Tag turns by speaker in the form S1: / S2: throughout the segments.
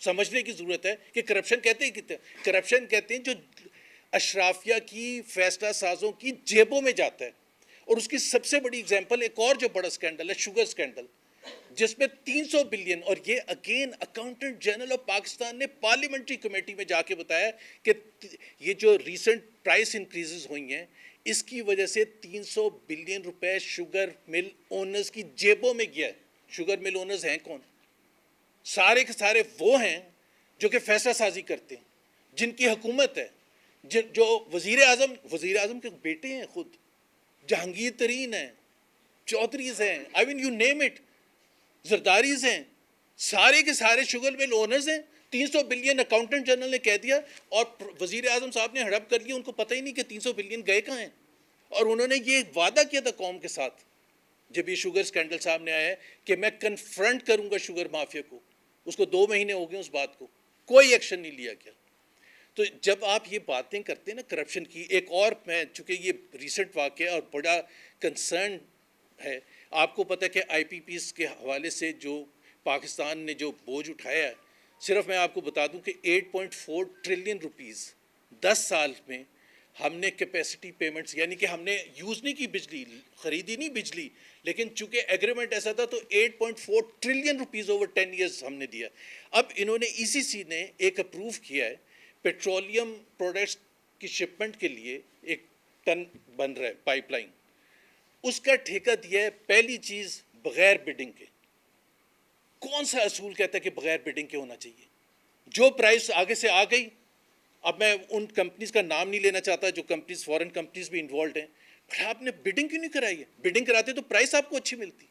S1: سمجھنے کی ضرورت ہے کہ کرپشن کہتے ہیں کتنے. کرپشن کہتے ہیں جو اشرافیہ کی فیصلہ سازوں کی جیبوں میں جاتا ہے. اور اس کی سب سے بڑی اگزامپل ایک اور جو بڑا اسکینڈل ہے شوگر اسکینڈل, جس میں 300 بلین, اور یہ again accountant general of Pakistan نے پارلیمنٹری کمیٹی میں جا کے بتایا کہ یہ جو ریسنٹ پرائس انکریزز ہوئی ہیں اس کی وجہ سے 300 بلین روپے شوگر مل اونرز کی جیبوں میں گیا ہے. شوگر مل اونرز ہیں کون؟ سارے کے سارے وہ ہیں جو کہ فیصلہ سازی کرتے ہیں, جن کی حکومت ہے, جو وزیر اعظم کے بیٹے ہیں, خود جہانگیر ترین ہیں, چودھریز ہیں, آئی مین یو نیم اٹ, زرداریز ہیں, سارے کے سارے شوگر مل اونرز ہیں. 300 بلین اکاؤنٹنٹ جنرل نے کہہ دیا اور وزیر اعظم صاحب نے ہڑپ کر لیا, ان کو پتہ ہی نہیں کہ 300 بلین گئے کہاں ہیں. اور انہوں نے یہ وعدہ کیا تھا قوم کے ساتھ جب یہ شوگر اسکینڈل سامنے آیا ہے کہ میں کنفرنٹ کروں گا شوگر مافیا کو. اس کو 2 مہینے ہو گئے اس بات کو, کوئی ایکشن نہیں لیا گیا. تو جب آپ یہ باتیں کرتے ہیں نا کرپشن کی, ایک اور میں چونکہ یہ ریسنٹ واقعہ اور بڑا کنسرن ہے, آپ کو پتہ ہے کہ آئی پی پیز کے حوالے سے جو پاکستان نے جو بوجھ اٹھایا ہے, صرف میں آپ کو بتا دوں کہ 8.4 ٹریلین روپیز 10 سال میں ہم نے کیپیسٹی پیمنٹس, یعنی کہ ہم نے یوز نہیں کی بجلی, خریدی نہیں بجلی, لیکن چونکہ ایگریمنٹ ایسا تھا تو 8.4 ٹریلین روپیز اوور 10 ایئرز ہم نے دیا. اب انہوں نے ای سی سی نے ایک اپروو کیا ہے پیٹرولیم پروڈکٹس کی شپمنٹ کے لیے, ایک ٹن بن رہا ہے پائپ لائن, اس کا ٹھیکہ دیا ہے پہلی چیز بغیر بڈنگ کے. کون سا اصول کہتا ہے کہ بغیر بڈنگ کے ہونا چاہیے؟ جو پرائس آگے سے آ گئی, اب میں ان کمپنیز کا نام نہیں لینا چاہتا جو کمپنیز فورن کمپنیز بھی انوالوڈ ہیں, بٹ آپ نے بڈنگ کیوں نہیں کرائی ہے؟ بڈنگ کراتے تو پرائس آپ کو اچھی ملتی.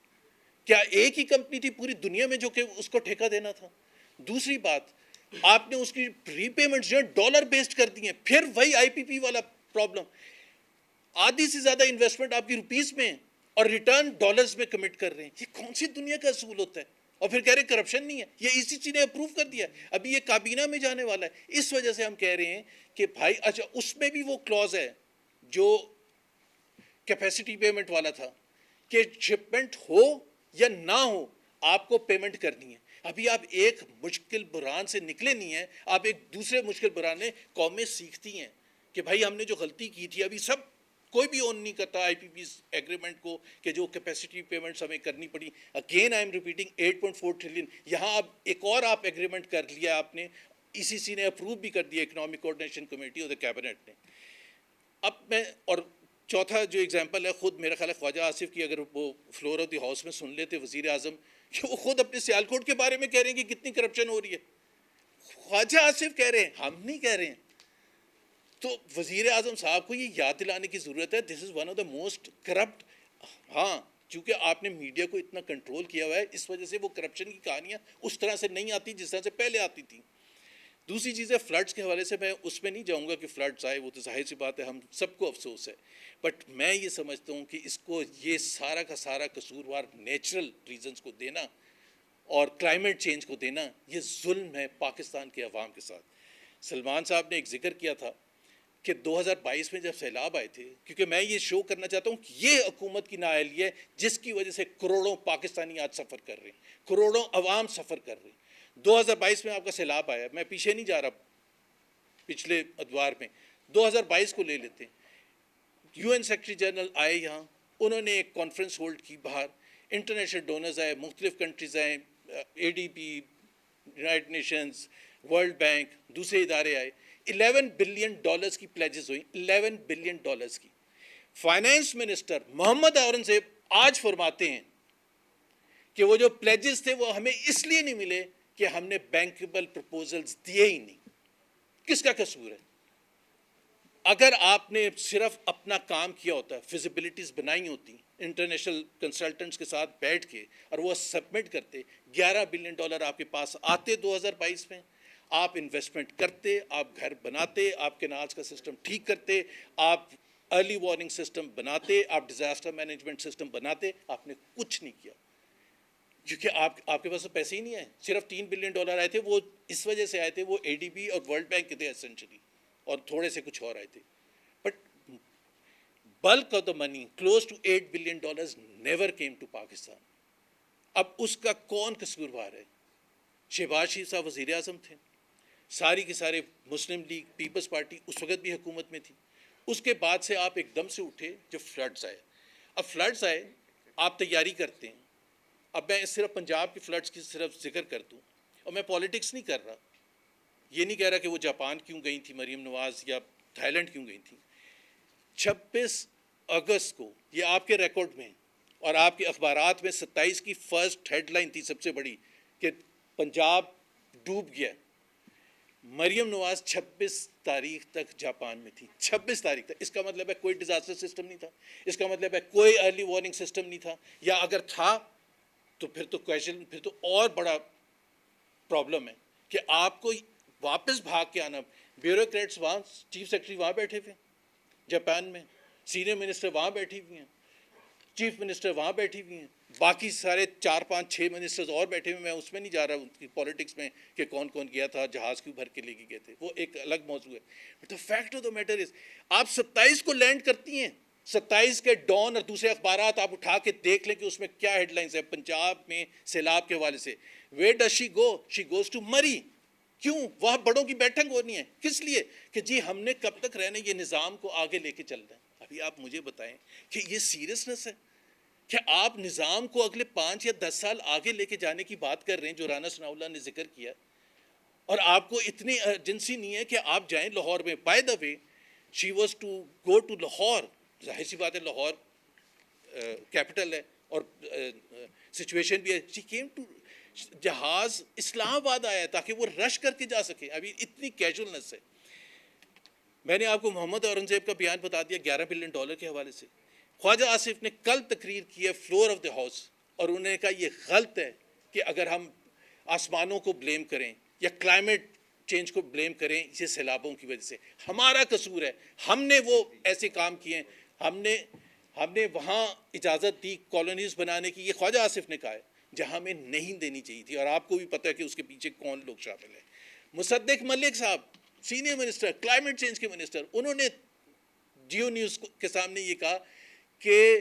S1: کیا ایک ہی کمپنی تھی پوری دنیا میں جو کہ اس کو ٹھیکہ دینا تھا؟ دوسری بات, آپ نے اس کی ری پیمنٹ جو ہے ڈالر بیسڈ کر دی ہیں. پھر وہی آئی پی پی والا پرابلم, آدھی سے زیادہ انویسٹمنٹ آپ کی روپیز میں اور ریٹرن ڈالرز میں کمٹ کر رہے ہیں. یہ کون سی دنیا کا اصول ہوتا ہے؟ اور پھر کہہ رہے ہیں کرپشن نہیں ہے. یہ ای سی سی نے اپروو کر دیا ہے, ابھی یہ کابینہ میں جانے والا ہے. اس وجہ سے ہم کہہ رہے ہیں کہ بھائی اچھا اس میں بھی وہ کلوز ہے جو کیپیسٹی پیمنٹ والا تھا کہ شپمنٹ ہو یا نہ ہو آپ کو پیمنٹ کرنی ہے. ابھی آپ ایک مشکل بحران سے نکلے نہیں ہیں, آپ ایک دوسرے مشکل بحران میں قومیں سیکھتی ہیں کہ بھائی ہم نے جو غلطی کی تھی, ابھی سب کوئی بھی اون نہیں کرتا آئی پی پی ایگریمنٹ کو کہ جو کیپیسٹی پیمنٹس ہمیں کرنی پڑی. Again I am repeating 8.4 trillion. یہاں اب ایک اور آپ ایگریمنٹ کر لیا آپ نے, ای سی سی نے اپروو بھی کر دیا, اکنامک کوآرڈینیشن کمیٹی اور کیبنٹ نے. اب میں, اور چوتھا جو اگزامپل ہے, خود میرا خیال ہے خواجہ آصف کی اگر وہ فلور آف دی ہاؤس میں سن لیتے وزیر اعظم, کہ وہ خود اپنے سیالکوٹ کے بارے میں کہہ رہے ہیں کہ کتنی کرپشن ہو رہی ہے. خواجہ آصف کہہ رہے ہیں, ہم نہیں کہہ رہے ہیں. تو وزیر اعظم صاحب کو یہ یاد دلانے کی ضرورت ہے, this is one of the most corrupt. ہاں چونکہ آپ نے میڈیا کو اتنا کنٹرول کیا ہوا ہے, اس وجہ سے وہ کرپشن کی کہانیاں اس طرح سے نہیں آتی جس طرح سے پہلے آتی تھیں. دوسری چیز ہے فلڈس کے حوالے سے, میں اس میں نہیں جاؤں گا کہ فلڈس آئے, وہ تو ظاہر سی بات ہے, ہم سب کو افسوس ہے. بٹ میں یہ سمجھتا ہوں کہ اس کو یہ سارا کا سارا قصوروار نیچرل ریزنز کو دینا اور کلائمیٹ چینج کو دینا, یہ ظلم ہے پاکستان کے عوام کے ساتھ. سلمان صاحب نے ایک ذکر کیا تھا کہ 2022 میں جب سیلاب آئے تھے, کیونکہ میں یہ شو کرنا چاہتا ہوں کہ یہ حکومت کی نااہلی ہے جس کی وجہ سے کروڑوں پاکستانی آج سفر کر رہے ہیں, کروڑوں عوام سفر کر رہے ہیں. 2022 میں آپ کا سیلاب آیا, میں پیچھے نہیں جا رہا, پچھلے ادوار میں 2022 کو لے لیتے ہیں. یو این سیکرٹری جنرل آئے یہاں, انہوں نے ایک کانفرنس ہولڈ کی باہر, انٹرنیشنل ڈونرز آئے, مختلف کنٹریز آئے, A D B, united nations, world bank, دوسرے ادارے آئے. $11 بلین کی پلیجز ہوئیں, $11 بلین کی. فائنانس منسٹر محمد اورنگزیب آج فرماتے ہیں کہ وہ جو پلیجز تھے وہ ہمیں اس لیے نہیں ملے کہ ہم نے بینکیبل پرپوزلز دیے ہی نہیں. کس کا قصور ہے؟ اگر آپ نے صرف اپنا کام کیا ہوتا ہے, فیزیبلٹیز بنائی ہوتی انٹرنیشنل کنسلٹنٹس کے ساتھ بیٹھ کے, اور وہ سبمٹ کرتے, $11 بلین آپ کے پاس آتے 2022 میں, آپ انویسٹمنٹ کرتے, آپ گھر بناتے, آپ کینالز کا سسٹم ٹھیک کرتے, آپ ارلی وارننگ سسٹم بناتے, آپ ڈیزاسٹر مینجمنٹ سسٹم بناتے. آپ نے کچھ نہیں کیا کیونکہ آپ کے پاس تو پیسے ہی نہیں آئے. صرف $3 بلین آئے تھے, وہ اس وجہ سے آئے تھے, وہ اے ڈی بی اور ورلڈ بینک کے تھے اسینشلی, اور تھوڑے سے کچھ اور آئے تھے. But bulk of the money close to $8 billion never came to Pakistan. اب اس کا کون قصوروار ہے؟ شہباز شریف صاحب وزیر اعظم تھے, ساری کے سارے مسلم لیگ پیپلز پارٹی اس وقت بھی حکومت میں تھی. اس کے بعد سے آپ ایک دم سے اٹھے جب فلڈز آئے. اب فلڈز آئے, آپ تیاری کرتے ہیں. اب میں صرف پنجاب کے فلڈز کی صرف ذکر کر دوں, اور میں پالیٹکس نہیں کر رہا, یہ نہیں کہہ رہا کہ وہ جاپان کیوں گئی تھی مریم نواز یا تھائی لینڈ کیوں گئی تھی. 26 اگست کو یہ آپ کے ریکارڈ میں اور آپ کے اخبارات میں 27 کی فرسٹ ہیڈ لائن تھی سب سے بڑی کہ پنجاب ڈوب گیا. مریم نواز 26 تاریخ تک جاپان میں تھی, 26 تاریخ تک. اس کا مطلب ہے کوئی ڈیزاسٹر سسٹم نہیں تھا, اس کا مطلب ہے کوئی ارلی وارننگ سسٹم نہیں تھا, یا اگر تھا تو پھر تو اور بڑا پرابلم ہے کہ آپ کو واپس بھاگ کے آنا. بیوروکریٹس وہاں, چیف سیکرٹری وہاں بیٹھے ہوئے جاپان میں, سینئر منسٹر وہاں بیٹھی ہوئی ہیں, چیف منسٹر وہاں بیٹھی ہوئی ہیں, باقی سارے 4 5 6 منسٹرز اور بیٹھے ہوئے. میں اس میں نہیں جا رہا ان کی پالیٹکس میں کہ کون کون گیا تھا, جہاز کیوں بھر کے لے کے گئے تھے, وہ ایک الگ موضوع ہے. But the fact of the matter is آپ 27 کو لینڈ کرتی ہیں, 27 کے ڈان اور دوسرے اخبارات آپ اٹھا کے دیکھ لیں کہ اس میں کیا ہیڈ لائنز ہیں پنجاب میں سیلاب کے حوالے سے. Where does she go? She goes to Murree. کیوں؟ وہاں بڑوں کی بیٹھک ہونی ہے. کس لیے؟ کہ جی ہم نے کب تک رہنا, یہ نظام کو آگے لے کے چل رہے ہیں. ابھی آپ مجھے بتائیں کہ یہ سیریسنس ہے کہ آپ نظام کو اگلے 5 یا 10 سال آگے لے کے جانے کی بات کر رہے ہیں, جو رانا ثناء اللہ نے ذکر کیا, اور آپ کو اتنی ایجنسی نہیں ہے کہ آپ جائیں لاہور میں. By the way she was to go to Lahore, ظاہر سی بات ہے لاہور کیپٹل ہے اور سچویشن بھی ہے. شی کیم ٹو, جہاز اسلام آباد آیا تاکہ وہ رش کر کے جا سکے. ابھی اتنی کیجولنس ہے. میں نے آپ کو محمد اورنگزیب کا بیان بتا دیا $11 بلین کے حوالے سے. خواجہ آصف نے کل تقریر کی ہے فلور آف دا ہاؤس, اور انہوں نے کہا یہ غلط ہے کہ اگر ہم آسمانوں کو بلیم کریں یا کلائمیٹ چینج کو بلیم کریں یہ سیلابوں کی وجہ سے, ہمارا قصور ہے, ہم نے وہ ایسے کام کیے ہیں, ہم نے وہاں اجازت دی کالونیز بنانے کی, یہ خواجہ آصف نے کہا ہے, جہاں ہمیں نہیں دینی چاہیے تھی. اور آپ کو بھی پتہ ہے کہ اس کے پیچھے کون لوگ شامل ہیں. مصدق ملک صاحب سینئر منسٹر, کلائمیٹ چینج کے منسٹر, انہوں نے جیو نیوز کے سامنے یہ کہا کہ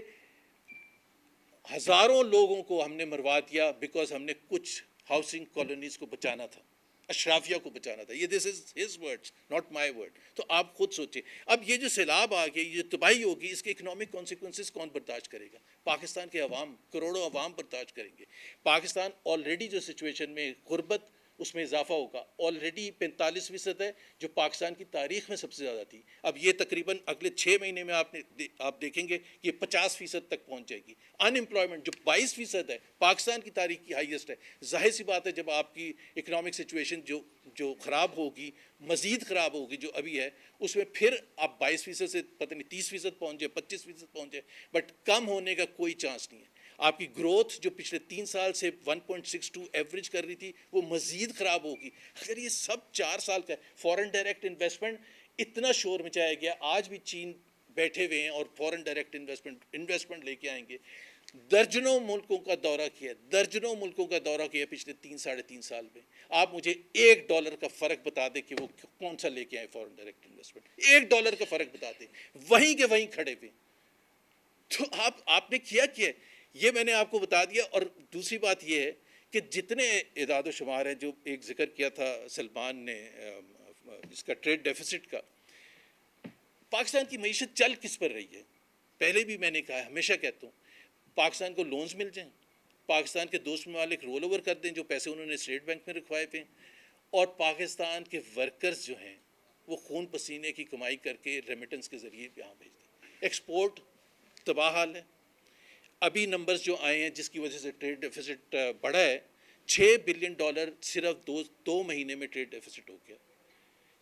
S1: ہزاروں لوگوں کو ہم نے مروا دیا بیکاز ہم نے کچھ ہاؤسنگ کالونیز کو بچانا تھا, اشرافیہ کو بچانا تھا. یہ this is his words not my word. تو آپ خود سوچیں, اب یہ جو سیلاب آ گیا, یہ تباہی ہوگی, اس کے اکنامک کانسیکوینسز کون برداشت کرے گا؟ پاکستان کے عوام, کروڑوں عوام برداشت کریں گے. پاکستان آلریڈی جو سچویشن میں غربت اس میں اضافہ ہوگا, آلریڈی 45% ہے جو پاکستان کی تاریخ میں سب سے زیادہ تھی. اب یہ تقریباً اگلے 6 مہینے میں آپ دیکھیں گے کہ 50% تک پہنچ جائے گی. ان امپلائمنٹ جو 22% ہے پاکستان کی تاریخ کی ہائیسٹ ہے. ظاہر سی بات ہے جب آپ کی اکنامک سچویشن جو خراب ہوگی, مزید خراب ہوگی جو ابھی ہے, اس میں پھر آپ 22% سے پتہ نہیں 30% پہنچ جائے, 25% پہنچ جائے, بٹ کم ہونے کا کوئی چانس نہیں ہے. آپ کی گروتھ جو پچھلے 3 سال سے 1.62 ایوریج کر رہی تھی وہ مزید خراب ہوگی. اگر یہ سب 4 سال کا ہے, فورن ڈائریکٹ انویسٹمنٹ اتنا شور مچایا گیا, آج بھی چین بیٹھے ہوئے ہیں اور فورن ڈائریکٹ انویسٹمنٹ لے کے آئیں گے. درجنوں ملکوں کا دورہ کیا پچھلے 3-3.5 سال میں. آپ مجھے $1 کا فرق بتا دیں کہ وہ کون سا لے کے آئے فورن ڈائریکٹ انویسٹمنٹ, $1 کا فرق بتا دیں, وہیں کے وہیں کھڑے ہوئے. تو آپ نے کیا یہ میں نے آپ کو بتا دیا. اور دوسری بات یہ ہے کہ جتنے اعداد و شمار ہیں جو ایک ذکر کیا تھا سلمان نے اس کا ٹریڈ ڈیفیسٹ کا, پاکستان کی معیشت چل کس پر رہی ہے؟ پہلے بھی میں نے کہا, ہمیشہ کہتا ہوں, پاکستان کو لونز مل جائیں, پاکستان کے دوست ممالک رول اوور کر دیں جو پیسے انہوں نے اسٹیٹ بینک میں رکھوائے تھے, اور پاکستان کے ورکرز جو ہیں وہ خون پسینے کی کمائی کر کے ریمیٹنس کے ذریعے یہاں بھیج دیں. ایکسپورٹ تباہ حال ہے. ابھی نمبرز جو آئے ہیں جس کی وجہ سے ٹریڈ ڈیفیسٹ بڑھا ہے, $6 بلین صرف 2 مہینے میں ٹریڈ ڈیفیسٹ ہو گیا,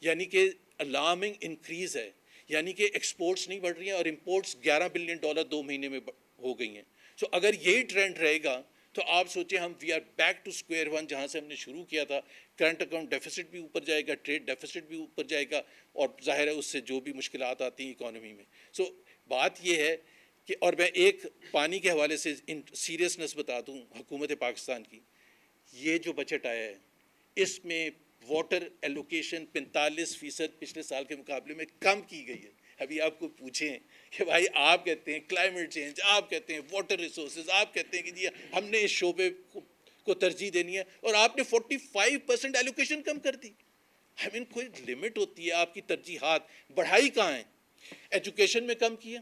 S1: یعنی کہ الارمنگ انکریز ہے. یعنی کہ ایکسپورٹس نہیں بڑھ رہی ہیں اور امپورٹس $11 بلین 2 مہینے میں ہو گئی ہیں. سو اگر یہی ٹرینڈ رہے گا تو آپ سوچیں ہم we are back to square one, جہاں سے ہم نے شروع کیا تھا. کرنٹ اکاؤنٹ ڈیفیسٹ بھی اوپر جائے گا, ٹریڈ ڈیفیسٹ بھی اوپر جائے گا, اور ظاہر ہے اس سے جو بھی مشکلات آتی ہیں اکانومی میں. سو بات یہ ہے کہ, اور میں ایک پانی کے حوالے سے سیریسنس بتا دوں حکومت پاکستان کی, یہ جو بجٹ آیا ہے اس میں واٹر ایلوکیشن 45% پچھلے سال کے مقابلے میں کم کی گئی ہے. ابھی آپ کو پوچھیں کہ بھائی آپ کہتے ہیں کلائمیٹ چینج, آپ کہتے ہیں واٹر ریسورسز, آپ کہتے ہیں کہ جی ہم نے اس شعبے کو ترجیح دینی ہے, اور آپ نے 45% ایلوکیشن کم کر دی. I mean, کوئی لمٹ ہوتی ہے آپ کی ترجیحات. بڑھائی کہاں ہیں؟ ایجوکیشن میں کم کیا,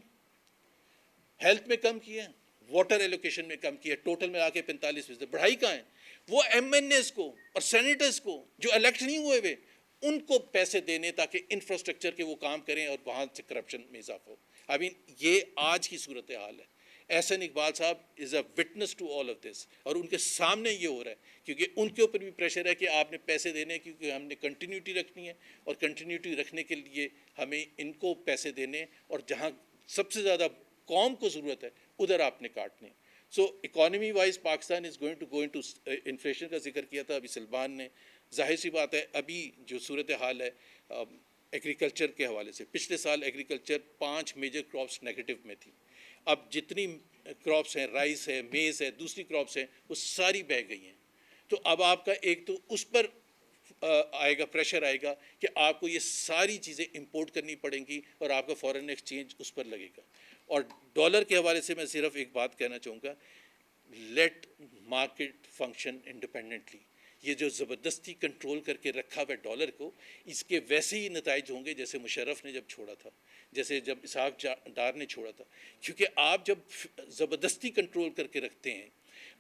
S1: ہیلتھ میں کم کیا, واٹر ایلوکیشن میں کم کیا, ٹوٹل میں آ کے 45%. بڑھائی کہاں ہے؟ وہ ایم این ایز کو اور سینیٹرز کو جو الیکٹ نہیں ہوئے ہوئے, ان کو پیسے دینے تاکہ انفراسٹرکچر کے وہ کام کریں اور وہاں سے کرپشن میں اضافہ ہو. آئی مین یہ آج کی صورتحال ہے. Ahsan Iqbal sahib is a witness to all of this, اور ان کے سامنے یہ ہو رہا ہے, کیونکہ ان کے اوپر بھی پریشر ہے کہ آپ نے پیسے دینے, کیونکہ ہم نے کنٹینیوٹی رکھنی ہے, اور کنٹینیوٹی رکھنے کے لیے ہمیں ان کو پیسے دینے, اور جہاں سب سے زیادہ قوم کو ضرورت ہے ادھر آپ نے کاٹنے. So economy wise Pakistan is going to inflation کا ذکر کیا تھا ابھی سلمان نے. ظاہر سی بات ہے ابھی جو صورتحال ہے ایگریکلچر کے حوالے سے, پچھلے سال ایگریکلچر 5 میجر کراپس نیگیٹو میں تھی. اب جتنی کراپس ہیں, رائس ہے, میز ہے, دوسری کراپس ہیں, وہ ساری بہہ گئی ہیں. تو اب آپ کا ایک تو اس پر آئے گا, پریشر آئے گا کہ آپ کو یہ ساری چیزیں امپورٹ کرنی پڑیں گی, اور آپ کا فارن ایکسچینج اس پر لگے گا. اور ڈالر کے حوالے سے میں صرف ایک بات کہنا چاہوں گا, لیٹ مارکیٹ فنکشن انڈیپینڈنٹلی. یہ جو زبردستی کنٹرول کر کے رکھا ہوا ڈالر کو, اس کے ویسے ہی نتائج ہوں گے جیسے مشرف نے جب چھوڑا تھا, جیسے جب اسحاق ڈار نے چھوڑا تھا. کیونکہ آپ جب زبردستی کنٹرول کر کے رکھتے ہیں,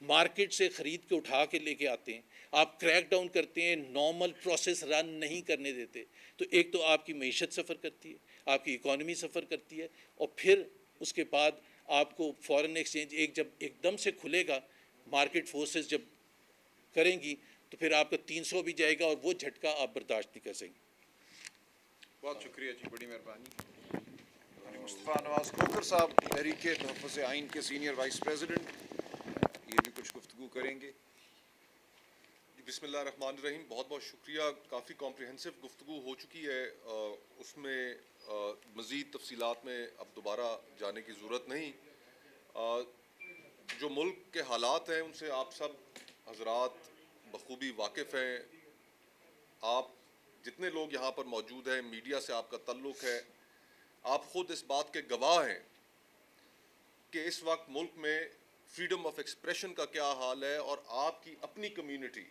S1: مارکیٹ سے خرید کے اٹھا کے لے کے آتے ہیں, آپ کریک ڈاؤن کرتے ہیں, نارمل پروسیس رن نہیں کرنے دیتے, تو ایک تو آپ کی معیشت سفر کرتی ہے, آپ کی اکانومی سفر کرتی ہے, اور پھر اس کے بعد آپ کو فارن ایکسچینج جب ایک دم سے کھلے گا, مارکیٹ فورسز جب کریں گی, تو پھر آپ کا 300 بھی جائے گا, اور وہ جھٹکا آپ برداشت نہیں کر سکیں.
S2: بہت شکریہ جی, بڑی مہربانی. مصطفیٰ نواز کھوکھر صاحب تحریک تحفظ آئین کے سینئر وائس پریزیڈنٹ, یہ بھی کچھ گفتگو کریں گے.
S3: بسم اللہ الرحمن الرحیم. بہت بہت شکریہ. کافی کمپریہنسو گفتگو ہو چکی ہے, اس میں مزید تفصیلات میں اب دوبارہ جانے کی ضرورت نہیں. جو ملک کے حالات ہیں ان سے آپ سب حضرات بخوبی واقف ہیں. آپ جتنے لوگ یہاں پر موجود ہیں, میڈیا سے آپ کا تعلق ہے, آپ خود اس بات کے گواہ ہیں کہ اس وقت ملک میں فریڈم آف ایکسپریشن کا کیا حال ہے, اور آپ کی اپنی کمیونٹی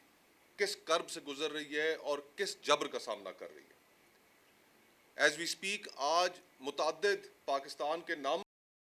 S3: کس کرب سے گزر رہی ہے اور کس جبر کا سامنا کر رہی ہے. ایز وی اسپیک آج متعدد پاکستان کے نام